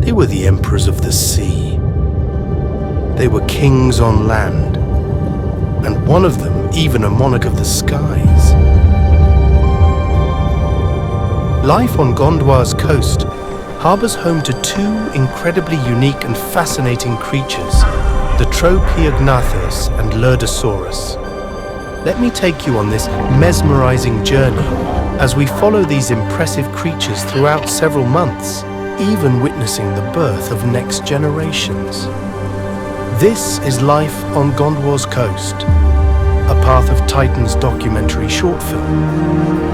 They were the emperors of the sea. They were kings on land, and one of them even a monarch of the skies. Life on Gondwa's coast harbors home to two incredibly unique and fascinating creatures, the Tropeognathus and Lurdusaurus. Let me take you on this mesmerizing journey as we follow these impressive creatures throughout several months, even witnessing the birth of next generations. This is Life on Gondwa's Coast, a Path of Titans documentary short film.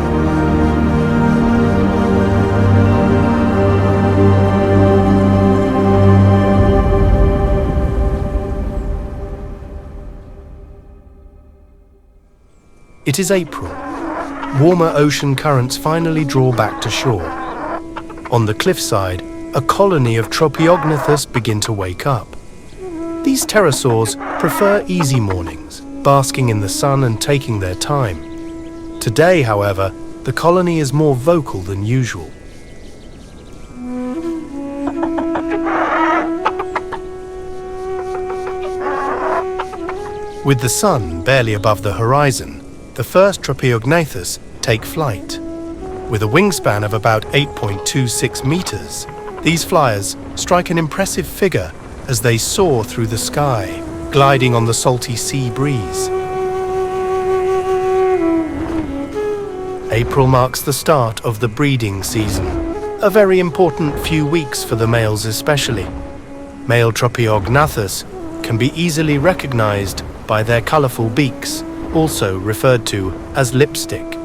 It is April. Warmer ocean currents finally draw back to shore. On the cliffside, a colony of Tropeognathus begin to wake up. These pterosaurs prefer easy mornings, basking in the sun and taking their time. Today, however, the colony is more vocal than usual. With the sun barely above the horizon, the first Tropeognathus take flight. With a wingspan of about 8.26 meters, these flyers strike an impressive figure as they soar through the sky, gliding on the salty sea breeze. April marks the start of the breeding season, a very important few weeks for the males especially. Male Tropeognathus can be easily recognized by their colorful beaks, also referred to as lipstick.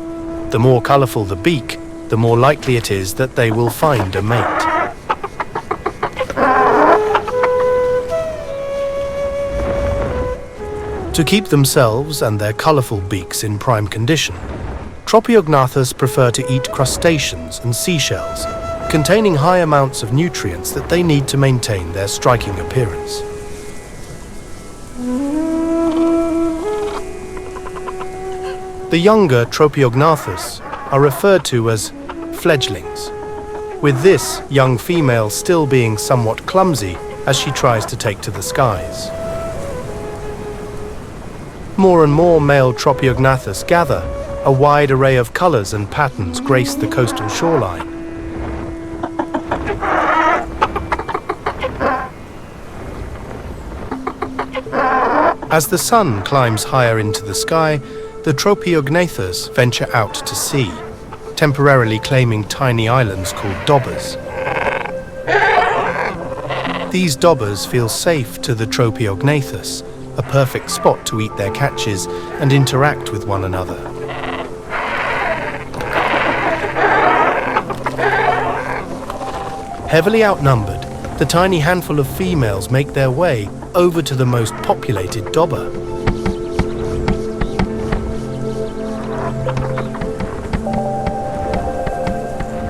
The more colorful the beak, the more likely it is that they will find a mate. To keep themselves and their colorful beaks in prime condition, Tropeognathus prefer to eat crustaceans and seashells, containing high amounts of nutrients that they need to maintain their striking appearance. The younger Tropeognathus are referred to as fledglings, with this young female still being somewhat clumsy as she tries to take to the skies. More and more male Tropeognathus gather. A wide array of colors and patterns grace the coastal shoreline. As the sun climbs higher into the sky, the Tropeognathus venture out to sea, temporarily claiming tiny islands called dobbers. These dobbers feel safe to the Tropeognathus, a perfect spot to eat their catches and interact with one another. Heavily outnumbered, the tiny handful of females make their way over to the most populated dobber.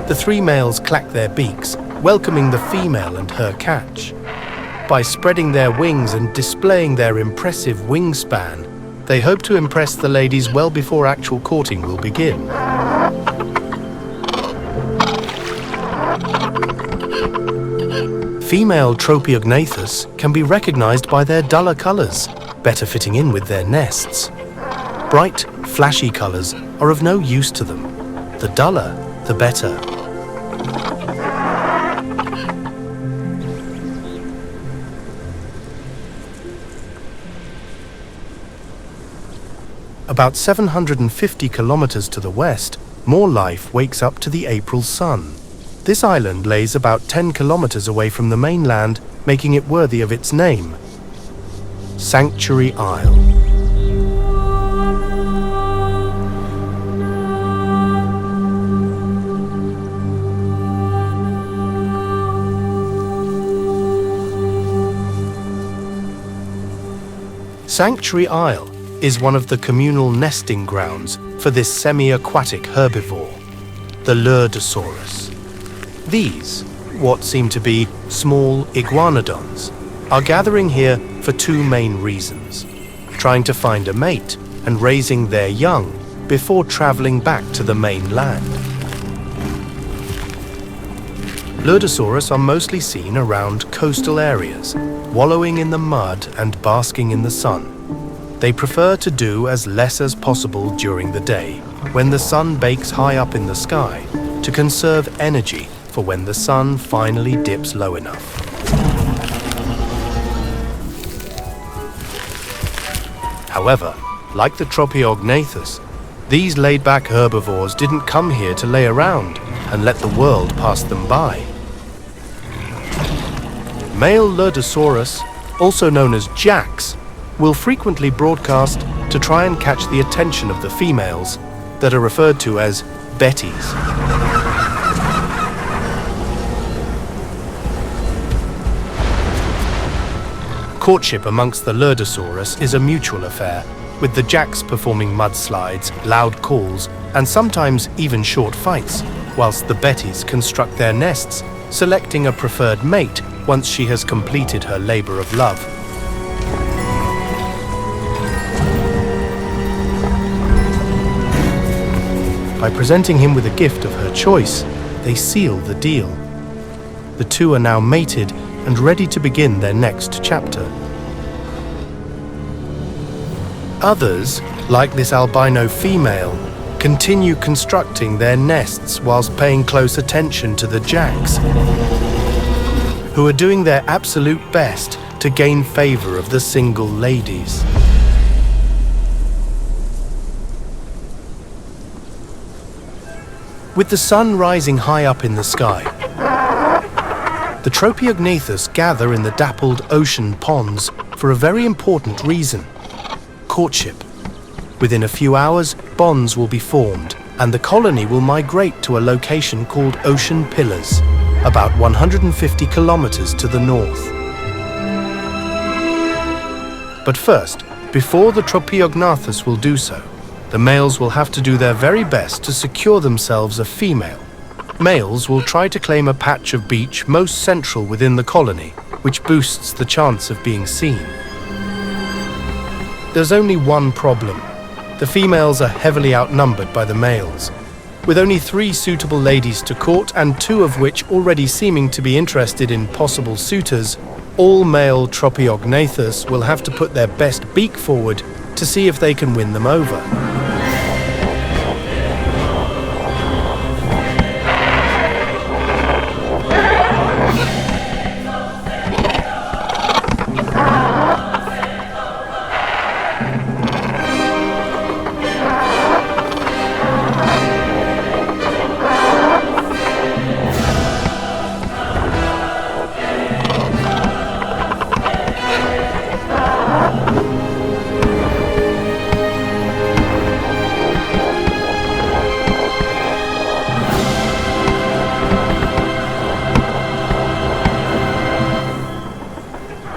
The three males clack their beaks, welcoming the female and her catch. By spreading their wings and displaying their impressive wingspan, they hope to impress the ladies well before actual courting will begin. Female Tropeognathus can be recognized by their duller colors, better fitting in with their nests. Bright, flashy colors are of no use to them. The duller, the better. About 750 kilometers to the west, more life wakes up to the April sun. This island lays about 10 kilometers away from the mainland, making it worthy of its name, Sanctuary Isle. Sanctuary Isle is one of the communal nesting grounds for this semi-aquatic herbivore, the Lurdusaurus. These, what seem to be small iguanodons, are gathering here for two main reasons: trying to find a mate and raising their young before traveling back to the mainland. Lurdusaurus are mostly seen around coastal areas, wallowing in the mud and basking in the sun. They prefer to do as less as possible during the day, when the sun bakes high up in the sky, to conserve energy for when the sun finally dips low enough. However, like the Tropeognathus, these laid-back herbivores didn't come here to lay around and let the world pass them by. Male Lurdusaurus, also known as jacks, will frequently broadcast to try and catch the attention of the females that are referred to as betties. Courtship amongst the Lurdusaurus is a mutual affair, with the jacks performing mudslides, loud calls, and sometimes even short fights, whilst the betties construct their nests, selecting a preferred mate once she has completed her labour of love. By presenting him with a gift of her choice, they seal the deal. The two are now mated and ready to begin their next chapter. Others, like this albino female, continue constructing their nests whilst paying close attention to the jacks, who are doing their absolute best to gain favour of the single ladies. With the sun rising high up in the sky, the Tropeognathus gather in the dappled ocean ponds for a very important reason: courtship. Within a few hours, bonds will be formed, and the colony will migrate to a location called Ocean Pillars, about 150 kilometers to the north. But first, before the Tropeognathus will do so, the males will have to do their very best to secure themselves a female. Males will try to claim a patch of beach most central within the colony, which boosts the chance of being seen. There's only one problem. The females are heavily outnumbered by the males. With only 3 suitable ladies to court and 2 of which already seeming to be interested in possible suitors, all male Tropeognathus will have to put their best beak forward to see if they can win them over.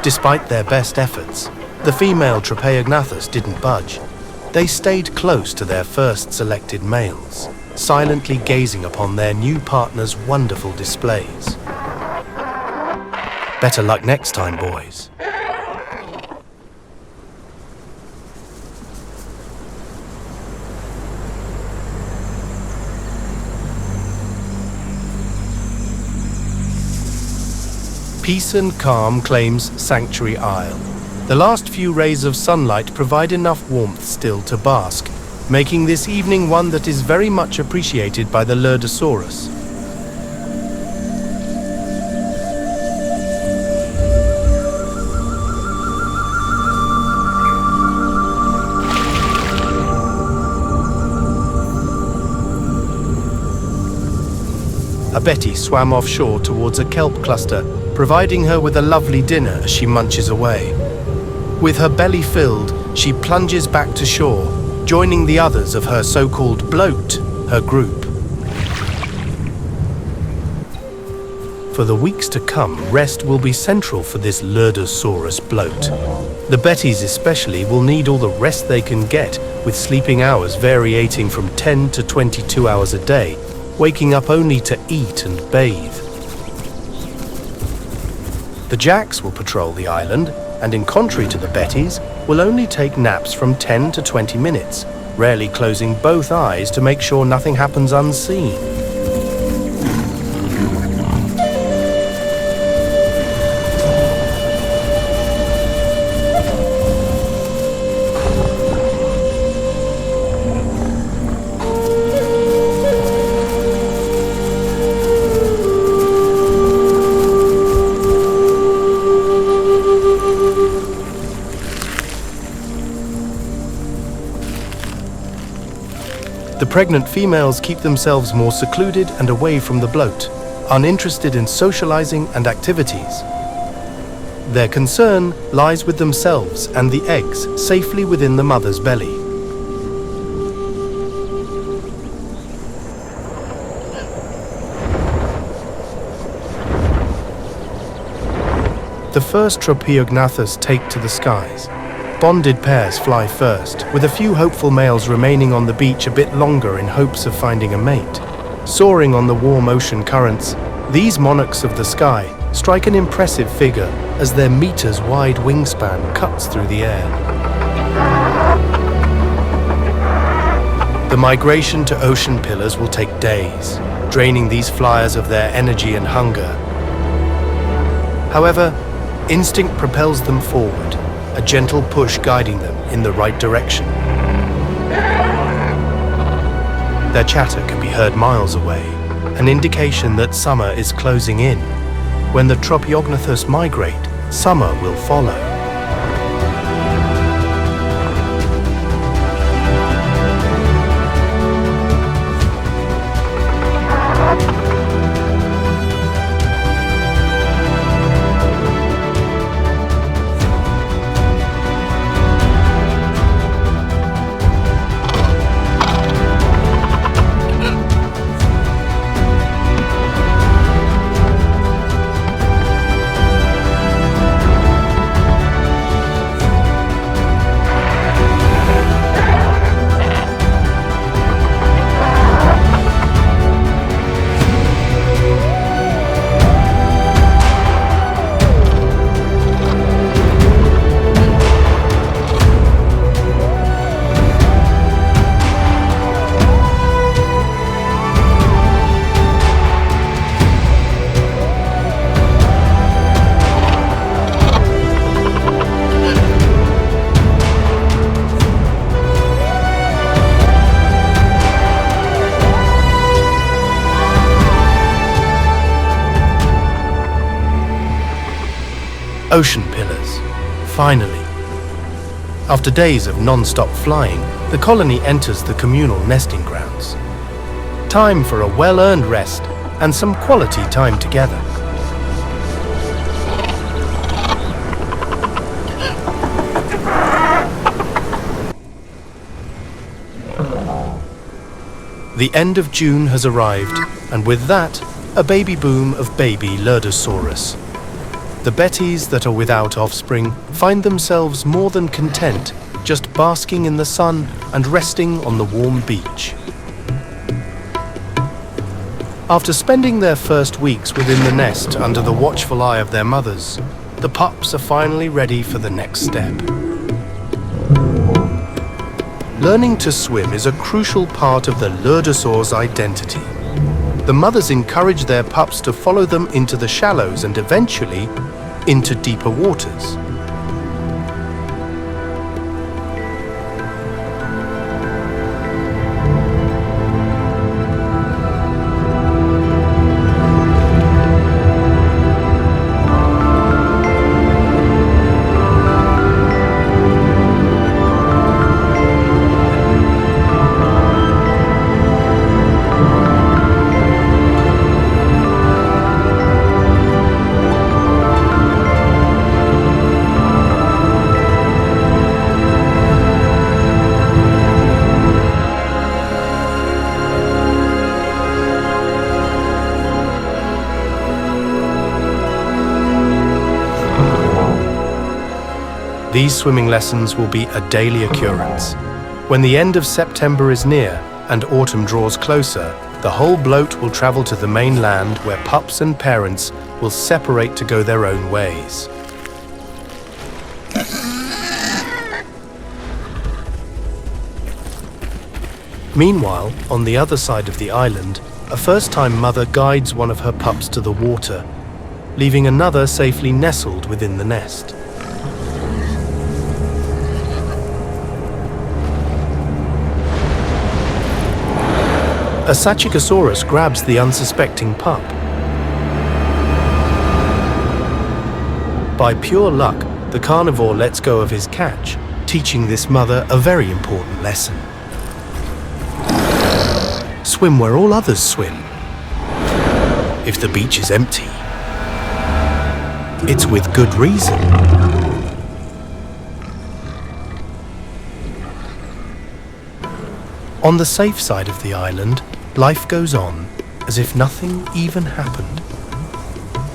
Despite their best efforts, the female Tropeognathus didn't budge. They stayed close to their first selected males, silently gazing upon their new partner's wonderful displays. Better luck next time, boys. Peace and calm claims Sanctuary Isle. The last few rays of sunlight provide enough warmth still to bask, making this evening one that is very much appreciated by the Lurdusaurus. A Betty swam offshore towards a kelp cluster, providing her with a lovely dinner as she munches away. With her belly filled, she plunges back to shore, joining the others of her so-called bloat, her group. For the weeks to come, rest will be central for this Lurdusaurus bloat. The Betties especially will need all the rest they can get, with sleeping hours varying from 10 to 22 hours a day, waking up only to eat and bathe. The jacks will patrol the island, and in contrary to the Betties, will only take naps from 10 to 20 minutes, rarely closing both eyes to make sure nothing happens unseen. The pregnant females keep themselves more secluded and away from the bloat, uninterested in socializing and activities. Their concern lies with themselves and the eggs safely within the mother's belly. The first Tropeognathus take to the skies. Bonded pairs fly first, with a few hopeful males remaining on the beach a bit longer in hopes of finding a mate. Soaring on the warm ocean currents, these monarchs of the sky strike an impressive figure as their meters-wide wingspan cuts through the air. The migration to ocean pillars will take days, draining these flyers of their energy and hunger. However, instinct propels them forward, a gentle push guiding them in the right direction. Their chatter can be heard miles away, an indication that summer is closing in. When the Tropeognathus migrate, summer will follow. Ocean pillars, finally. After days of non-stop flying, the colony enters the communal nesting grounds. Time for a well-earned rest and some quality time together. The end of June has arrived, and with that, a baby boom of baby Lurdusaurus. The betties that are without offspring find themselves more than content, just basking in the sun and resting on the warm beach. After spending their first weeks within the nest under the watchful eye of their mothers, the pups are finally ready for the next step. Learning to swim is a crucial part of the Lurdusaur's identity. The mothers encourage their pups to follow them into the shallows and eventually into deeper waters. These swimming lessons will be a daily occurrence. When the end of September is near and autumn draws closer, the whole bloat will travel to the mainland where pups and parents will separate to go their own ways. Meanwhile, on the other side of the island, a first-time mother guides one of her pups to the water, leaving another safely nestled within the nest. A Hatchlings grabs the unsuspecting pup. By pure luck, the carnivore lets go of his catch, teaching this mother a very important lesson. swim where all others swim. If the beach is empty, it's with good reason. On the safe side of the island, life goes on as if nothing even happened.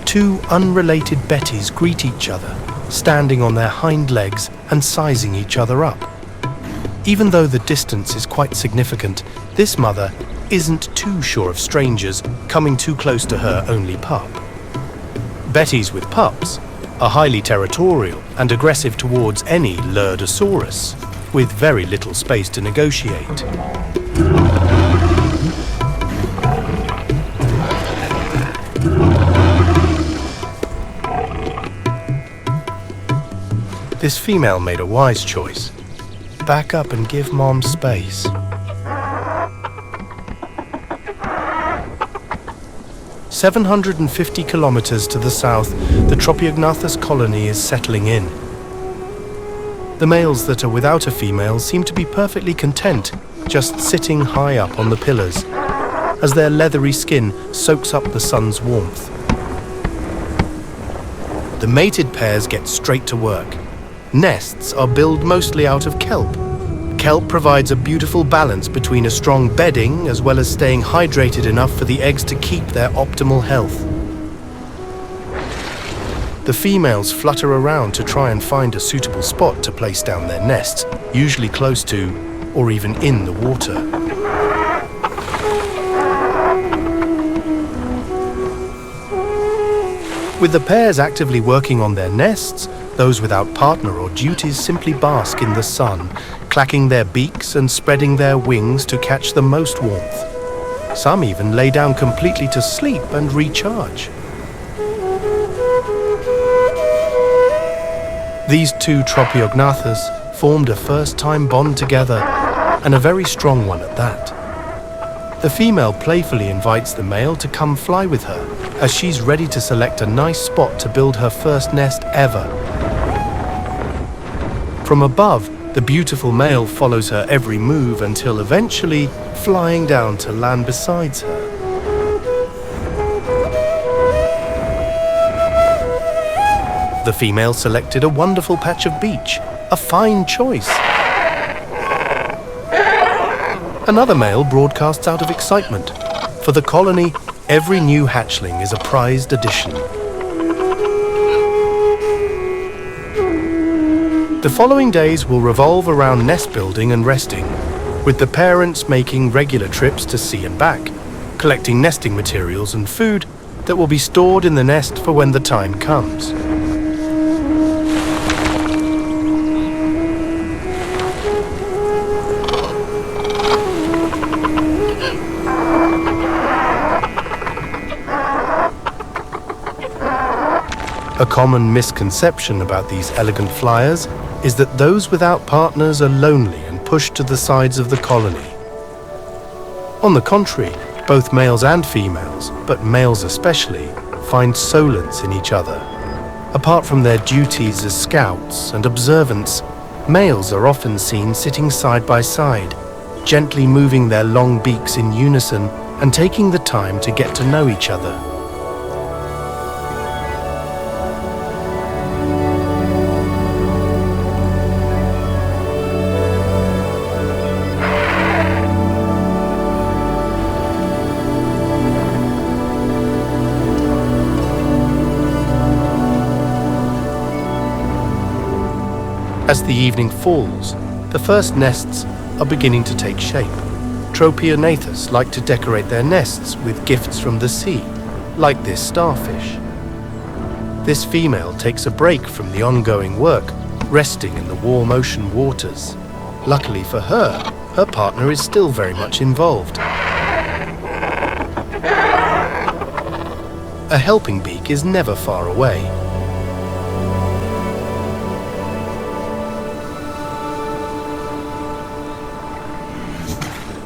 Two unrelated Bettys greet each other, standing on their hind legs and sizing each other up. Even though the distance is quite significant, this mother isn't too sure of strangers coming too close to her only pup. Bettys with pups are highly territorial and aggressive towards any Lurdusaurus, with very little space to negotiate. This female made a wise choice. Back up and give Mom space. "750 kilometers to the south, the Tropeognathus colony is settling in. The males that are without a female seem to be perfectly content, just sitting high up on the pillars, as their leathery skin soaks up the sun's warmth. The mated pairs get straight to work. Nests are built mostly out of kelp. Kelp provides a beautiful balance between a strong bedding as well as staying hydrated enough for the eggs to keep their optimal health. The females flutter around to try and find a suitable spot to place down their nests, usually close to or even in the water. With the pairs actively working on their nests, those without partner or duties simply bask in the sun, clacking their beaks and spreading their wings to catch the most warmth. Some even lay down completely to sleep and recharge. These two Tropeognathus formed a first-time bond together, and a very strong one at that. The female playfully invites the male to come fly with her, as she's ready to select a nice spot to build her first nest ever. From above, the beautiful male follows her every move until eventually flying down to land beside her. The female selected a wonderful patch of beach, a fine choice. Another male broadcasts out of excitement. For the colony, every new hatchling is a prized addition. The following days will revolve around nest building and resting, with the parents making regular trips to sea and back, collecting nesting materials and food that will be stored in the nest for when the time comes. A common misconception about these elegant flyers is that those without partners are lonely and pushed to the sides of the colony. On the contrary, both males and females, but males especially, find solace in each other. Apart from their duties as scouts and observants, males are often seen sitting side by side, gently moving their long beaks in unison and taking the time to get to know each other. As the evening falls, the first nests are beginning to take shape. Tropeognathus like to decorate their nests with gifts from the sea, like this starfish. This female takes a break from the ongoing work, resting in the warm ocean waters. Luckily for her, her partner is still very much involved. A helping beak is never far away.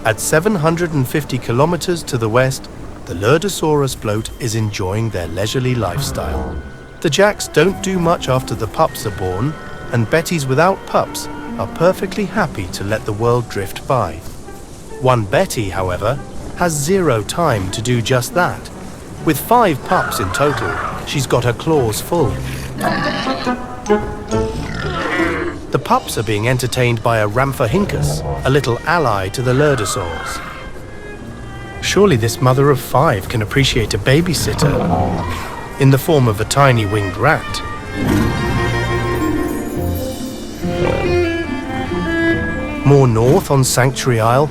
At 750 kilometers to the west, the Lurdusaurus bloat is enjoying their leisurely lifestyle. The jacks don't do much after the pups are born, and Bettys without pups are perfectly happy to let the world drift by. One Betty, however, has zero time to do just that. With 5 pups in total, she's got her claws full. The pups are being entertained by a Rhamphorhynchus, a little ally to the Lurdusaurs. Surely this mother of 5 can appreciate a babysitter in the form of a tiny winged rat. More north on Sanctuary Isle,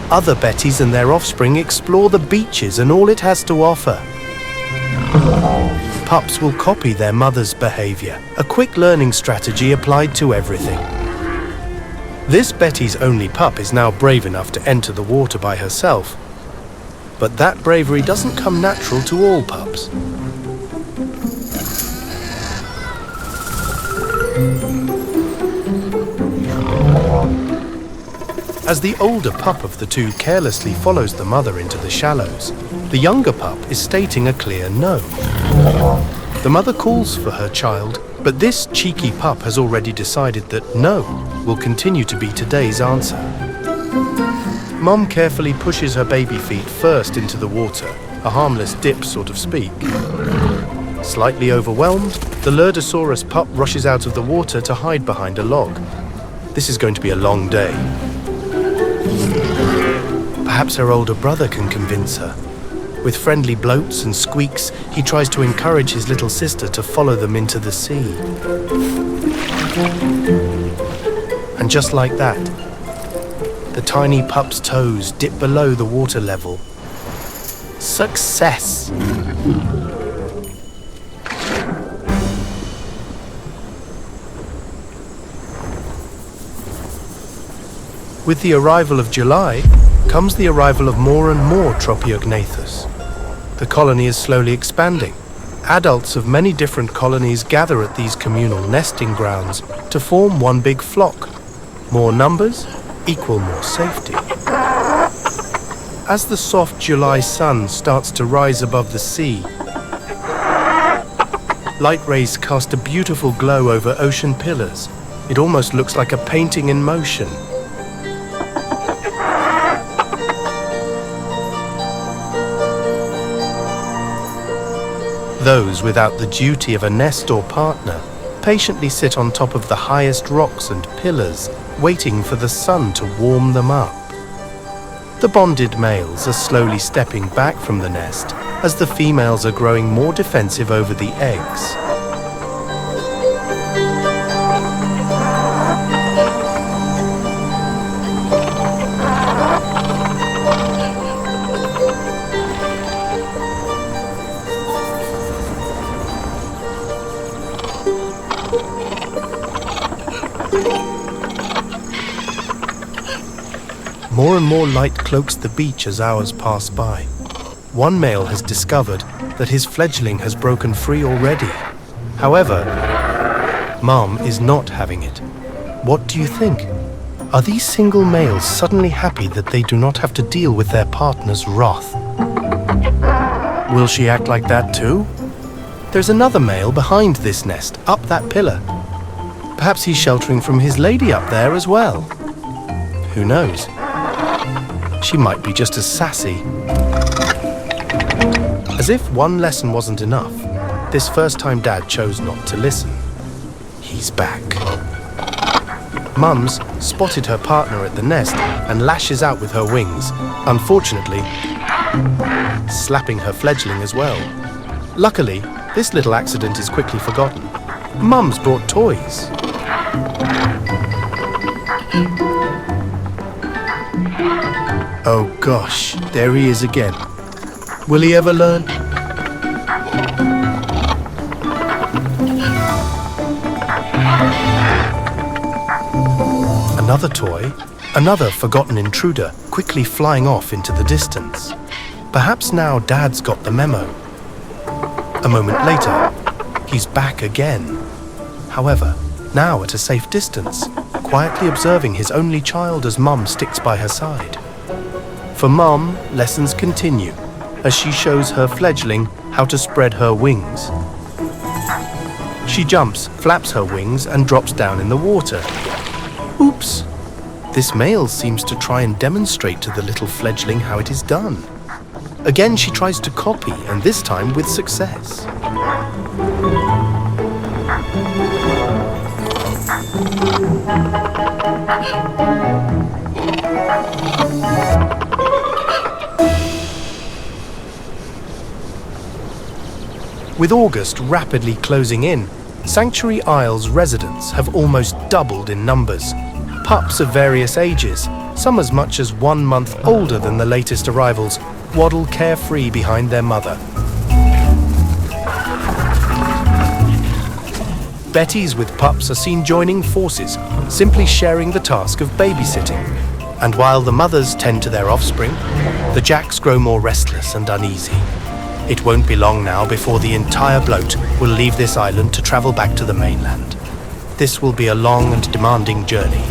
other Bettys and their offspring explore the beaches and all it has to offer. Pups will copy their mother's behavior, a quick learning strategy applied to everything. This Betty's only pup is now brave enough to enter the water by herself, but that bravery doesn't come natural to all pups. As the older pup of the two carelessly follows the mother into the shallows, the younger pup is stating a clear no. The mother calls for her child, but this cheeky pup has already decided that no will continue to be today's answer. Mom carefully pushes her baby feet first into the water, a harmless dip, so to speak. Slightly overwhelmed, the Lurdusaurus pup rushes out of the water to hide behind a log. This is going to be a long day. Perhaps her older brother can convince her. With friendly bloats and squeaks, he tries to encourage his little sister to follow them into the sea. And just like that, the tiny pup's toes dip below the water level. Success! With the arrival of July comes the arrival of more and more Tropeognathus. The colony is slowly expanding. Adults of many different colonies gather at these communal nesting grounds to form one big flock. More numbers equal more safety. As the soft July sun starts to rise above the sea, light rays cast a beautiful glow over ocean pillars. It almost looks like a painting in motion. Those without the duty of a nest or partner patiently sit on top of the highest rocks and pillars, waiting for the sun to warm them up. The bonded males are slowly stepping back from the nest as the females are growing more defensive over the eggs. More and more light cloaks the beach as hours pass by. One male has discovered that his fledgling has broken free already. However, Mom is not having it. What do you think? Are these single males suddenly happy that they do not have to deal with their partner's wrath? Will she act like that too? There's another male behind this nest, up that pillar. Perhaps he's sheltering from his lady up there as well. Who knows? She might be just as sassy. As if one lesson wasn't enough, this first-time dad chose not to listen. He's back. Mum's spotted her partner at the nest and lashes out with her wings, unfortunately slapping her fledgling as well. Luckily, this little accident is quickly forgotten. Mum's brought toys. Oh gosh, there he is again. Will he ever learn? Another toy, another forgotten intruder, quickly flying off into the distance. Perhaps now Dad's got the memo. A moment later, he's back again. However, now at a safe distance, quietly observing his only child as Mum sticks by her side. For Mum, lessons continue as she shows her fledgling how to spread her wings. She jumps, flaps her wings, and drops down in the water. Oops! This male seems to try and demonstrate to the little fledgling how it is done. Again, she tries to copy, and this time with success. With August rapidly closing in, Sanctuary Isle's residents have almost doubled in numbers. Pups of various ages, some as much as 1 month older than the latest arrivals, waddle carefree behind their mother. Betties with pups are seen joining forces, simply sharing the task of babysitting. And while the mothers tend to their offspring, the jacks grow more restless and uneasy. It won't be long now before the entire bloat will leave this island to travel back to the mainland. This will be a long and demanding journey.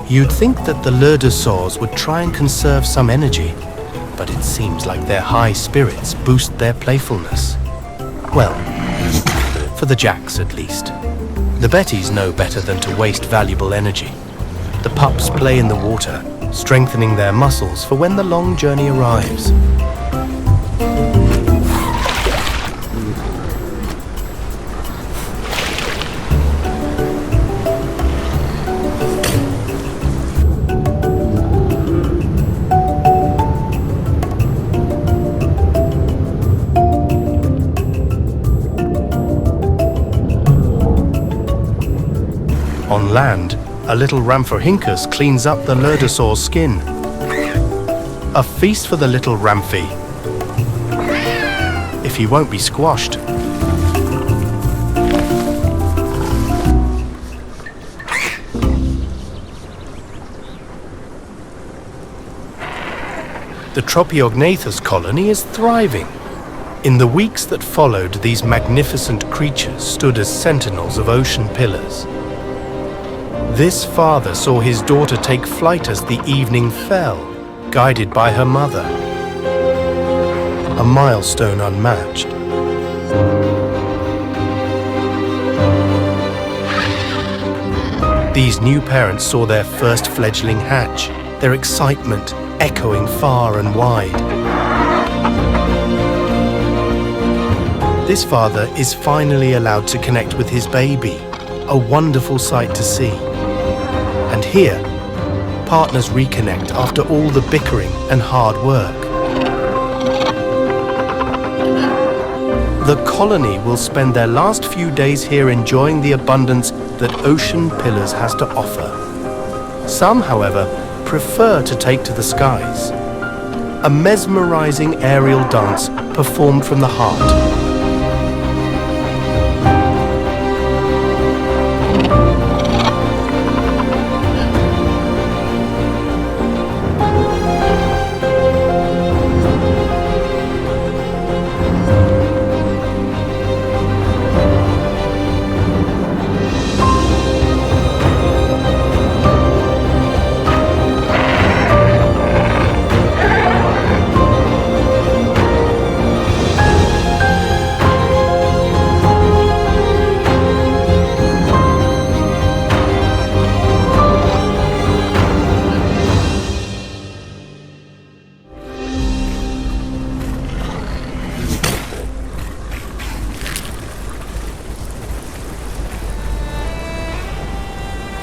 You'd think that the Lurdusaurs would try and conserve some energy, but it seems like their high spirits boost their playfulness. Well, for the jacks at least. The Betties know better than to waste valuable energy. The pups play in the water, strengthening their muscles for when the long journey arrives. On land, a little Rhamphorhynchus cleans up the Lurdusaur's skin. A feast for the little Ramphy, if he won't be squashed. The Tropeognathus colony is thriving. In the weeks that followed, these magnificent creatures stood as sentinels of ocean pillars. This father saw his daughter take flight as the evening fell, guided by her mother. A milestone unmatched. These new parents saw their first fledgling hatch, their excitement echoing far and wide. This father is finally allowed to connect with his baby, a wonderful sight to see. And here, partners reconnect after all the bickering and hard work. The colony will spend their last few days here enjoying the abundance that Ocean Pillars has to offer. Some, however, prefer to take to the skies. A mesmerizing aerial dance performed from the heart.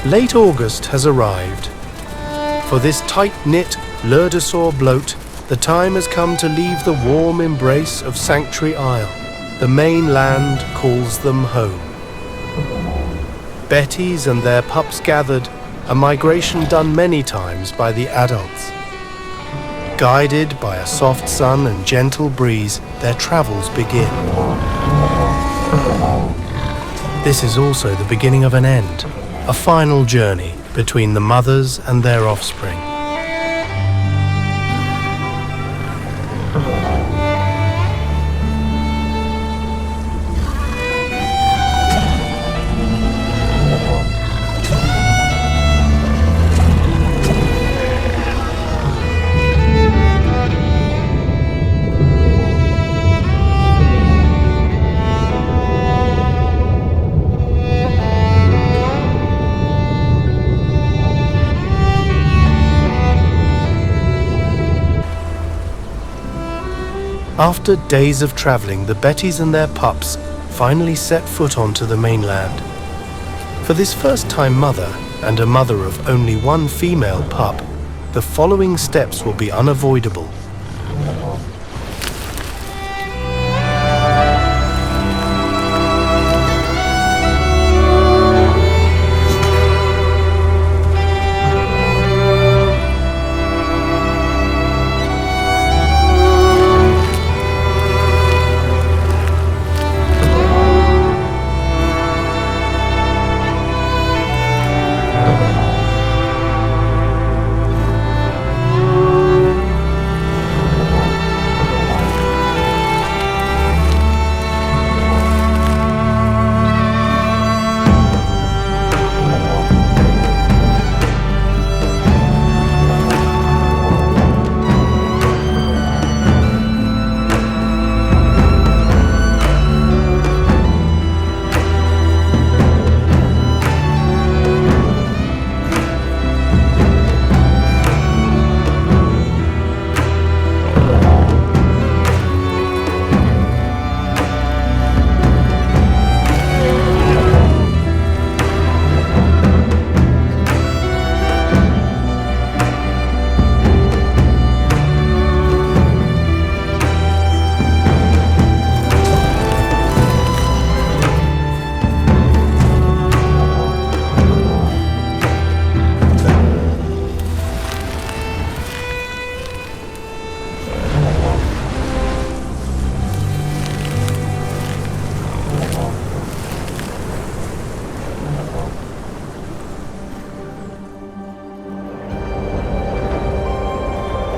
Late August has arrived. For this tight-knit Lurdusaur bloat, the time has come to leave the warm embrace of Sanctuary Isle. The main land calls them home. Betties and their pups gathered, a migration done many times by the adults. Guided by a soft sun and gentle breeze, their travels begin. This is also the beginning of an end. A final journey between the mothers and their offspring. After days of traveling, the Bettys and their pups finally set foot onto the mainland. For this first-time mother and a mother of only one female pup, the following steps will be unavoidable.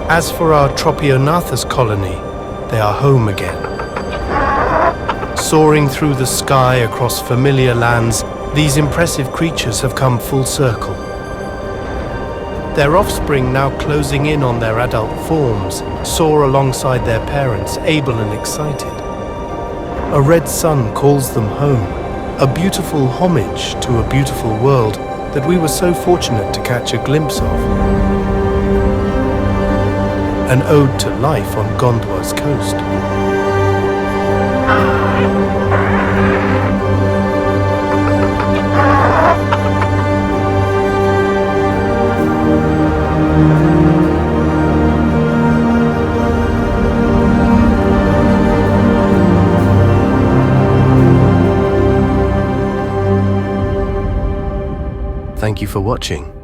As for our Tropeognathus colony, they are home again. Soaring through the sky across familiar lands, these impressive creatures have come full circle. Their offspring, now closing in on their adult forms, soar alongside their parents, able and excited. A red sun calls them home, a beautiful homage to a beautiful world that we were so fortunate to catch a glimpse of. An ode to life on Gondwa's coast. Thank you for watching.